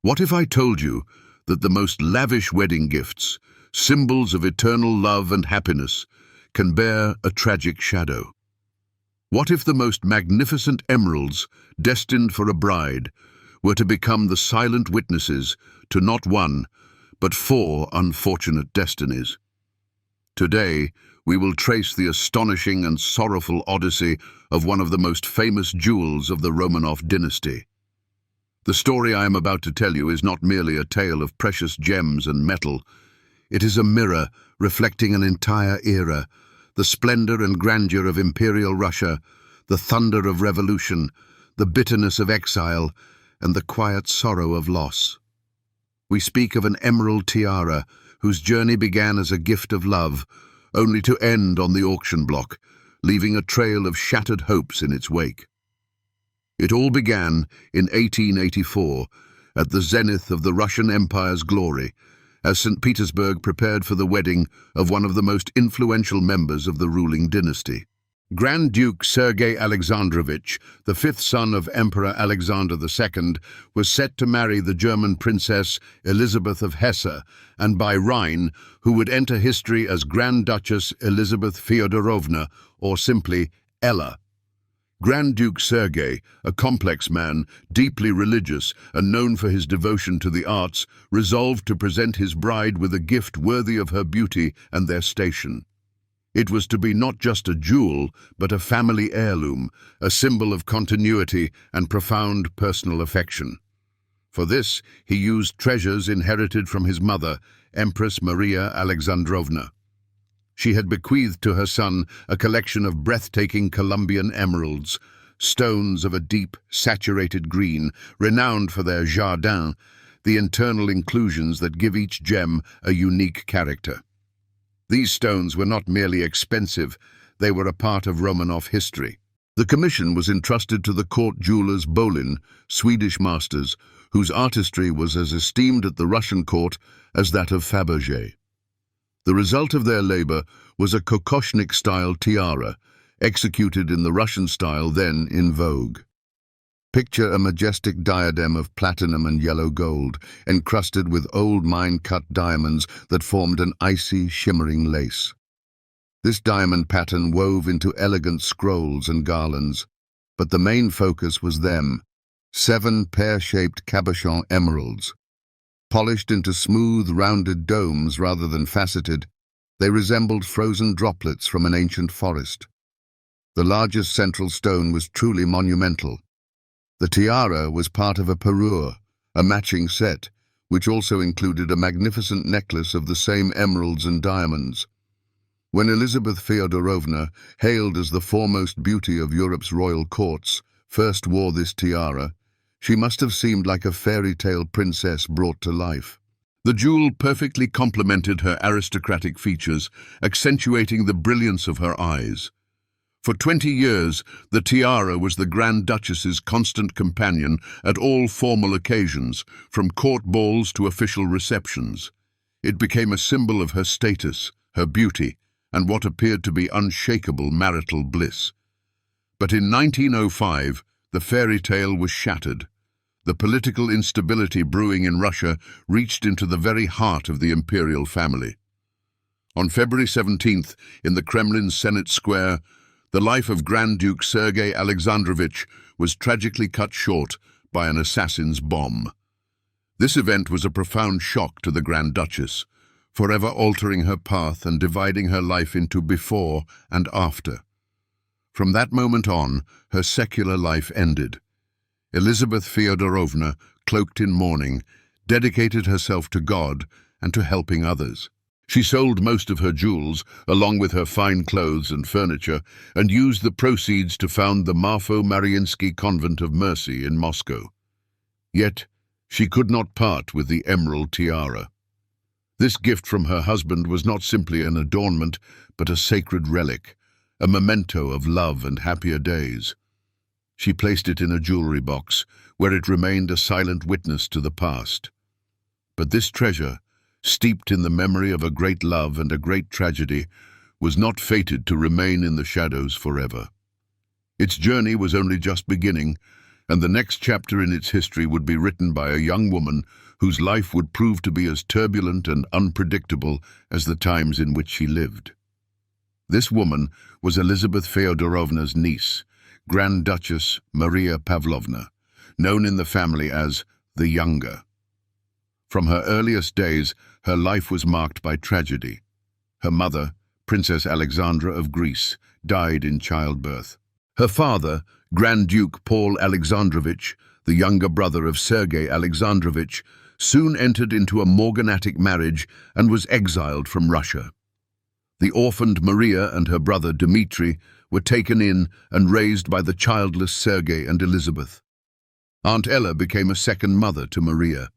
What if I told you that the most lavish wedding gifts, symbols of eternal love and happiness, can bear a tragic shadow? What if the most magnificent emeralds, destined for a bride, were to become the silent witnesses to not one, but four unfortunate destinies? Today, we will trace the astonishing and sorrowful odyssey of one of the most famous jewels of the Romanov dynasty. The story I am about to tell you is not merely a tale of precious gems and metal. It is a mirror reflecting an entire era, the splendor and grandeur of imperial Russia, the thunder of revolution, the bitterness of exile, and the quiet sorrow of loss. We speak of an emerald tiara whose journey began as a gift of love, only to end on the auction block, leaving a trail of shattered hopes in its wake. It all began in 1884, at the zenith of the Russian Empire's glory, as St. Petersburg prepared for the wedding of one of the most influential members of the ruling dynasty. Grand Duke Sergei Alexandrovich, the fifth son of Emperor Alexander II, was set to marry the German Princess Elizabeth of Hesse, and by Rhine, who would enter history as Grand Duchess Elizabeth Fyodorovna, or simply Ella. Grand Duke Sergei, a complex man, deeply religious and known for his devotion to the arts, resolved to present his bride with a gift worthy of her beauty and their station. It was to be not just a jewel, but a family heirloom, a symbol of continuity and profound personal affection. For this, he used treasures inherited from his mother, Empress Maria Alexandrovna. She had bequeathed to her son a collection of breathtaking Colombian emeralds, stones of a deep, saturated green, renowned for their jardin, the internal inclusions that give each gem a unique character. These stones were not merely expensive, they were a part of Romanov history. The commission was entrusted to the court jewelers Bolin, Swedish masters, whose artistry was as esteemed at the Russian court as that of Fabergé. The result of their labor was a kokoshnik-style tiara, executed in the Russian style then in vogue. Picture a majestic diadem of platinum and yellow gold, encrusted with old mine-cut diamonds that formed an icy, shimmering lace. This diamond pattern wove into elegant scrolls and garlands, but the main focus was them, 7 pear-shaped cabochon emeralds. Polished into smooth, rounded domes rather than faceted, they resembled frozen droplets from an ancient forest. The largest central stone was truly monumental. The tiara was part of a parure, a matching set, which also included a magnificent necklace of the same emeralds and diamonds. When Elizabeth Fyodorovna, hailed as the foremost beauty of Europe's royal courts, first wore this tiara, she must have seemed like a fairy tale princess brought to life. The jewel perfectly complemented her aristocratic features, accentuating the brilliance of her eyes. For 20 years, the tiara was the Grand Duchess's constant companion at all formal occasions, from court balls to official receptions. It became a symbol of her status, her beauty, and what appeared to be unshakable marital bliss. But in 1905, the fairy tale was shattered. The political instability brewing in Russia reached into the very heart of the imperial family. On February 17th, in the Kremlin's Senate Square, the life of Grand Duke Sergei Alexandrovich was tragically cut short by an assassin's bomb. This event was a profound shock to the Grand Duchess, forever altering her path and dividing her life into before and after. From that moment on, her secular life ended. Elizabeth Fyodorovna, cloaked in mourning, dedicated herself to God and to helping others. She sold most of her jewels, along with her fine clothes and furniture, and used the proceeds to found the Marfo-Mariinsky Convent of Mercy in Moscow. Yet, she could not part with the emerald tiara. This gift from her husband was not simply an adornment, but a sacred relic, a memento of love and happier days. She placed it in a jewelry box, where it remained a silent witness to the past. But this treasure, steeped in the memory of a great love and a great tragedy, was not fated to remain in the shadows forever. Its journey was only just beginning, and the next chapter in its history would be written by a young woman whose life would prove to be as turbulent and unpredictable as the times in which she lived. This woman was Elizabeth Feodorovna's niece, Grand Duchess Maria Pavlovna, known in the family as the Younger. From her earliest days, her life was marked by tragedy. Her mother, Princess Alexandra of Greece, died in childbirth. Her father, Grand Duke Paul Alexandrovich, the younger brother of Sergei Alexandrovich, soon entered into a morganatic marriage and was exiled from Russia. The orphaned Maria and her brother Dmitri were taken in and raised by the childless Sergei and Elizabeth. Aunt Ella became a second mother to Maria.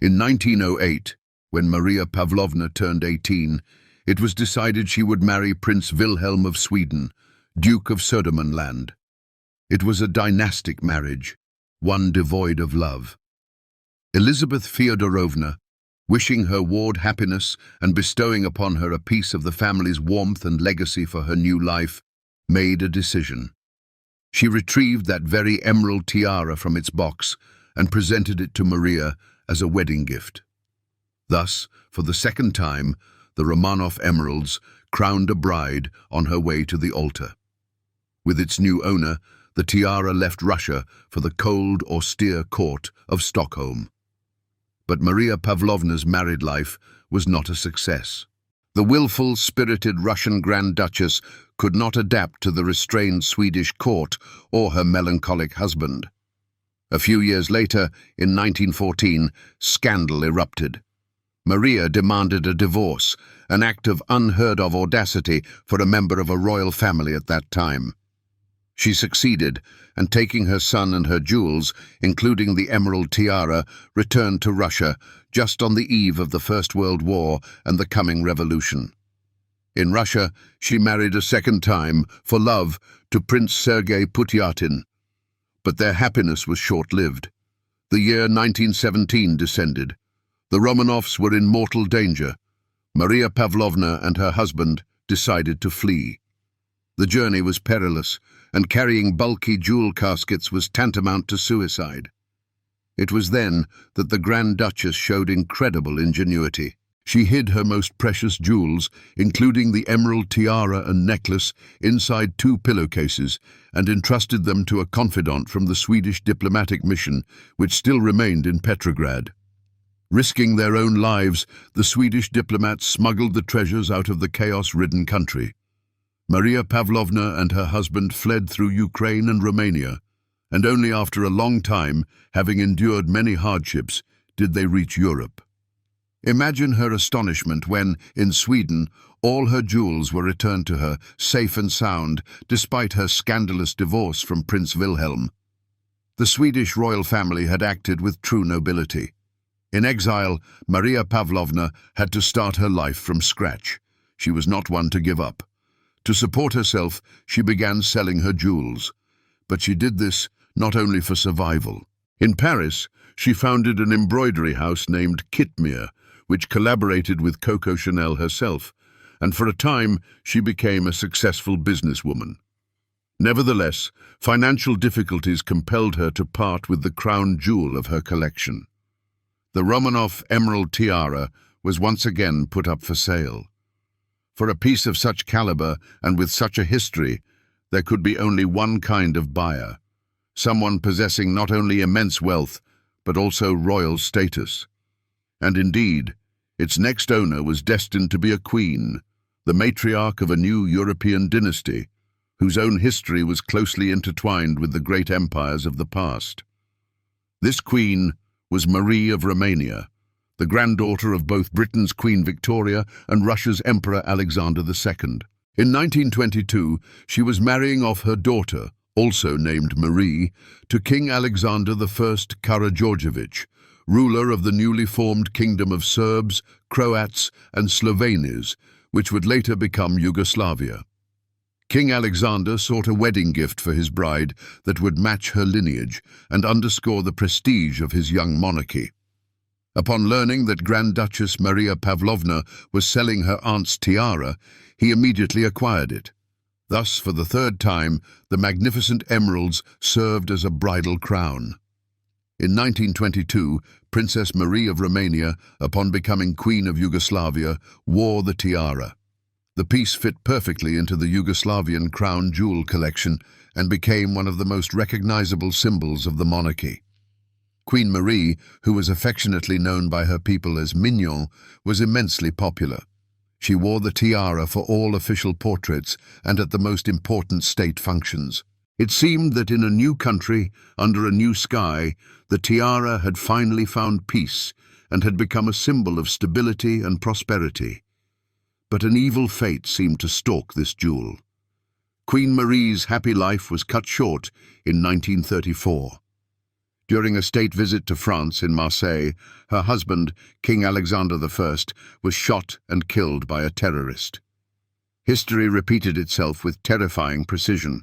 In 1908, when Maria Pavlovna turned 18, it was decided she would marry Prince Wilhelm of Sweden, Duke of Södermanland. It was a dynastic marriage, one devoid of love. Elizabeth Feodorovna, wishing her ward happiness and bestowing upon her a piece of the family's warmth and legacy for her new life, made a decision. She retrieved that very emerald tiara from its box and presented it to Maria as a wedding gift. Thus, for the second time, the Romanov emeralds crowned a bride on her way to the altar. With its new owner, the tiara left Russia for the cold, austere court of Stockholm. But Maria Pavlovna's married life was not a success. The willful, spirited Russian Grand Duchess could not adapt to the restrained Swedish court or her melancholic husband. A few years later, in 1914, scandal erupted. Maria demanded a divorce, an act of unheard-of audacity for a member of a royal family at that time. She succeeded, and taking her son and her jewels, including the emerald tiara, returned to Russia just on the eve of the First World War and the coming revolution. In Russia, she married a second time, for love, to Prince Sergei Putyatin. But their happiness was short-lived. The year 1917 descended. The Romanovs were in mortal danger. Maria Pavlovna and her husband decided to flee. The journey was perilous, and carrying bulky jewel caskets was tantamount to suicide. It was then that the Grand Duchess showed incredible ingenuity. She hid her most precious jewels, including the emerald tiara and necklace, inside 2 pillowcases and entrusted them to a confidant from the Swedish diplomatic mission, which still remained in Petrograd. Risking their own lives, the Swedish diplomats smuggled the treasures out of the chaos-ridden country. Maria Pavlovna and her husband fled through Ukraine and Romania, and only after a long time, having endured many hardships, did they reach Europe. Imagine her astonishment when, in Sweden, all her jewels were returned to her, safe and sound, despite her scandalous divorce from Prince Wilhelm. The Swedish royal family had acted with true nobility. In exile, Maria Pavlovna had to start her life from scratch. She was not one to give up. To support herself, she began selling her jewels. But she did this not only for survival. In Paris, she founded an embroidery house named Kitmere, which collaborated with Coco Chanel herself, and for a time she became a successful businesswoman. Nevertheless, financial difficulties compelled her to part with the crown jewel of her collection. The Romanov emerald tiara was once again put up for sale. For a piece of such caliber and with such a history, there could be only one kind of buyer, someone possessing not only immense wealth, but also royal status. And indeed, its next owner was destined to be a queen, the matriarch of a new European dynasty, whose own history was closely intertwined with the great empires of the past. This queen was Marie of Romania, the granddaughter of both Britain's Queen Victoria and Russia's Emperor Alexander II. In 1922, she was marrying off her daughter, also named Marie, to King Alexander I Karageorgievich, ruler of the newly formed Kingdom of Serbs, Croats, and Slovenes, which would later become Yugoslavia. King Alexander sought a wedding gift for his bride that would match her lineage and underscore the prestige of his young monarchy. Upon learning that Grand Duchess Maria Pavlovna was selling her aunt's tiara, he immediately acquired it. Thus, for the third time, the magnificent emeralds served as a bridal crown. In 1922, Princess Marie of Romania, upon becoming Queen of Yugoslavia, wore the tiara. The piece fit perfectly into the Yugoslavian crown jewel collection and became one of the most recognizable symbols of the monarchy. Queen Marie, who was affectionately known by her people as Mignon, was immensely popular. She wore the tiara for all official portraits and at the most important state functions. It seemed that in a new country, under a new sky, the tiara had finally found peace and had become a symbol of stability and prosperity. But an evil fate seemed to stalk this jewel. Queen Marie's happy life was cut short in 1934. During a state visit to France in Marseille, her husband, King Alexander I, was shot and killed by a terrorist. History repeated itself with terrifying precision.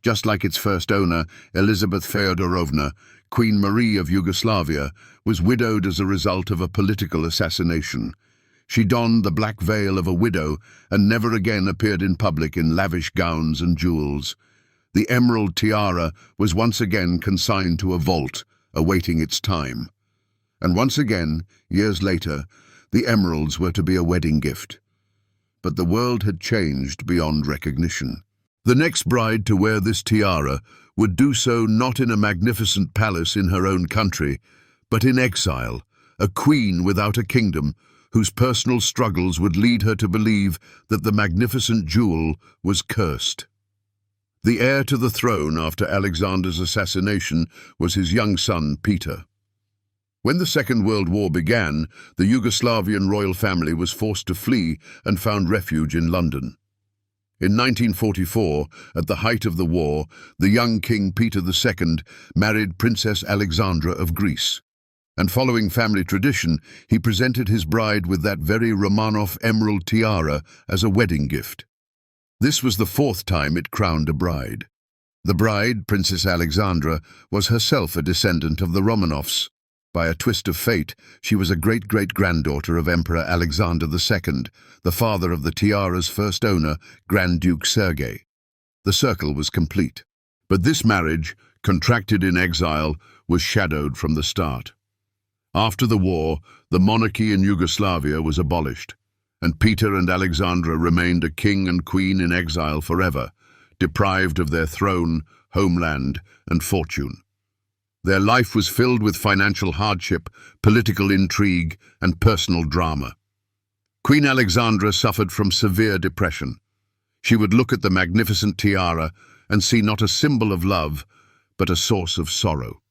Just like its first owner, Elizabeth Feodorovna, Queen Marie of Yugoslavia, was widowed as a result of a political assassination. She donned the black veil of a widow and never again appeared in public in lavish gowns and jewels. The emerald tiara was once again consigned to a vault, awaiting its time. And once again, years later, the emeralds were to be a wedding gift. But the world had changed beyond recognition. The next bride to wear this tiara would do so not in a magnificent palace in her own country, but in exile, a queen without a kingdom, whose personal struggles would lead her to believe that the magnificent jewel was cursed. The heir to the throne after Alexander's assassination was his young son, Peter. When the Second World War began, the Yugoslavian royal family was forced to flee and found refuge in London. In 1944, at the height of the war, the young King Peter II married Princess Alexandra of Greece. And following family tradition, he presented his bride with that very Romanov emerald tiara as a wedding gift. This was the fourth time it crowned a bride. The bride, Princess Alexandra, was herself a descendant of the Romanovs. By a twist of fate, she was a great-great-granddaughter of Emperor Alexander II, the father of the tiara's first owner, Grand Duke Sergei. The circle was complete. But this marriage, contracted in exile, was shadowed from the start. After the war, the monarchy in Yugoslavia was abolished, and Peter and Alexandra remained a king and queen in exile forever, deprived of their throne, homeland, and fortune. Their life was filled with financial hardship, political intrigue, and personal drama. Queen Alexandra suffered from severe depression. She would look at the magnificent tiara and see not a symbol of love, but a source of sorrow.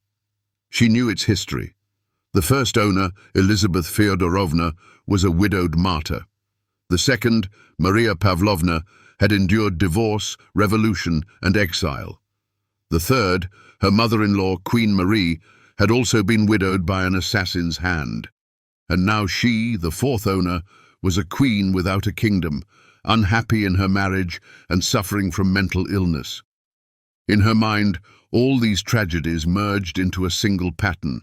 She knew its history. The first owner, Elizabeth Feodorovna, was a widowed martyr. The second, Maria Pavlovna, had endured divorce, revolution, and exile. The third, her mother-in-law, Queen Marie, had also been widowed by an assassin's hand. And now she, the fourth owner, was a queen without a kingdom, unhappy in her marriage and suffering from mental illness. In her mind, all these tragedies merged into a single pattern,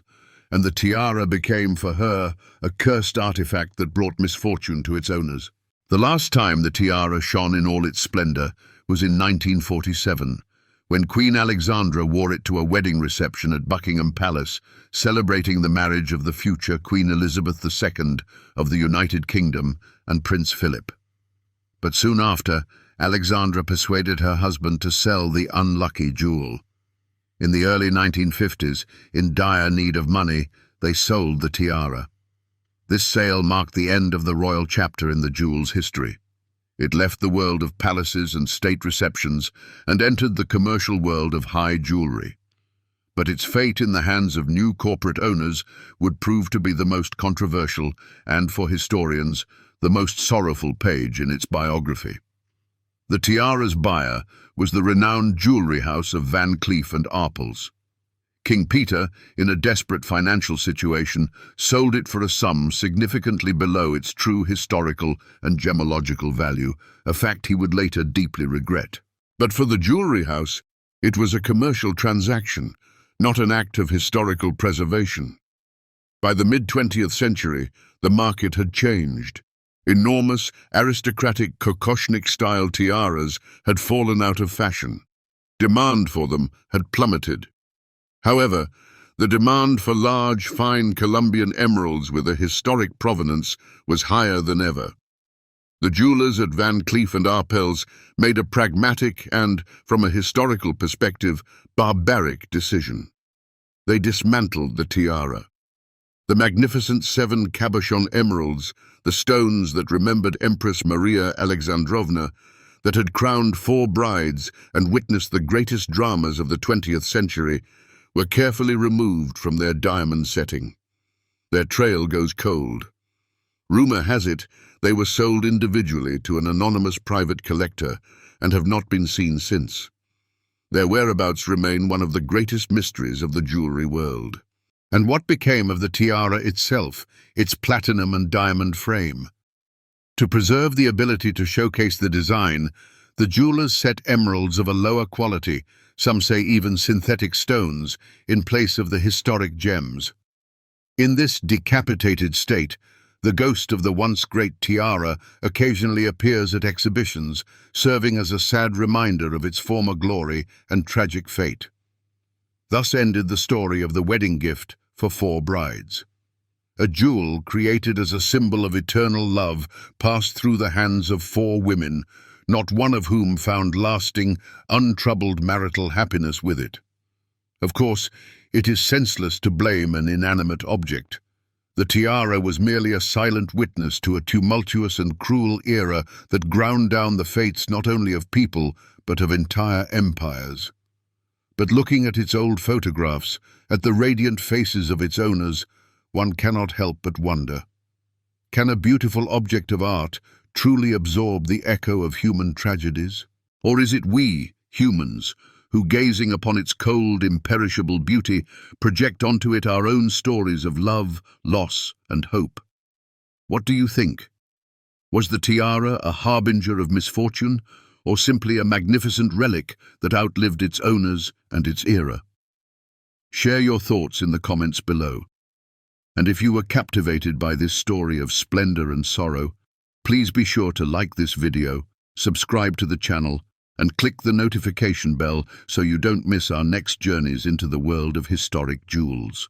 and the tiara became for her a cursed artifact that brought misfortune to its owners. The last time the tiara shone in all its splendor was in 1947, when Queen Alexandra wore it to a wedding reception at Buckingham Palace, celebrating the marriage of the future Queen Elizabeth II of the United Kingdom and Prince Philip. But soon after, Alexandra persuaded her husband to sell the unlucky jewel. In the early 1950s, in dire need of money, they sold the tiara. This sale marked the end of the royal chapter in the jewel's history. It left the world of palaces and state receptions and entered the commercial world of high jewelry. But its fate in the hands of new corporate owners would prove to be the most controversial and, for historians, the most sorrowful page in its biography. The tiara's buyer was the renowned jewelry house of Van Cleef and Arpels. King Peter, in a desperate financial situation, sold it for a sum significantly below its true historical and gemological value, a fact he would later deeply regret. But for the jewelry house, it was a commercial transaction, not an act of historical preservation. By the mid-20th century, the market had changed. Enormous, aristocratic Kokoshnik-style tiaras had fallen out of fashion. Demand for them had plummeted. However, the demand for large, fine Colombian emeralds with a historic provenance was higher than ever. The jewelers at Van Cleef & Arpels made a pragmatic and, from a historical perspective, barbaric decision. They dismantled the tiara. The magnificent 7 cabochon emeralds, the stones that remembered Empress Maria Alexandrovna, that had crowned 4 brides and witnessed the greatest dramas of the 20th century, were carefully removed from their diamond setting. Their trail goes cold. Rumor has it they were sold individually to an anonymous private collector and have not been seen since. Their whereabouts remain one of the greatest mysteries of the jewelry world. And what became of the tiara itself, its platinum and diamond frame? To preserve the ability to showcase the design, the jewelers set emeralds of a lower quality, some say even synthetic stones, in place of the historic gems. In this decapitated state, the ghost of the once great tiara occasionally appears at exhibitions, serving as a sad reminder of its former glory and tragic fate. Thus ended the story of the wedding gift for 4 brides. A jewel created as a symbol of eternal love passed through the hands of 4 women, not one of whom found lasting, untroubled marital happiness with it. Of course, it is senseless to blame an inanimate object. The tiara was merely a silent witness to a tumultuous and cruel era that ground down the fates not only of people, but of entire empires. But looking at its old photographs, at the radiant faces of its owners, one cannot help but wonder. Can a beautiful object of art truly absorb the echo of human tragedies? Or is it we, humans, who, gazing upon its cold, imperishable beauty, project onto it our own stories of love, loss, and hope? What do you think? Was the tiara a harbinger of misfortune, or simply a magnificent relic that outlived its owners and its era? Share your thoughts in the comments below. And if you were captivated by this story of splendor and sorrow, please be sure to like this video, subscribe to the channel, and click the notification bell so you don't miss our next journeys into the world of historic jewels.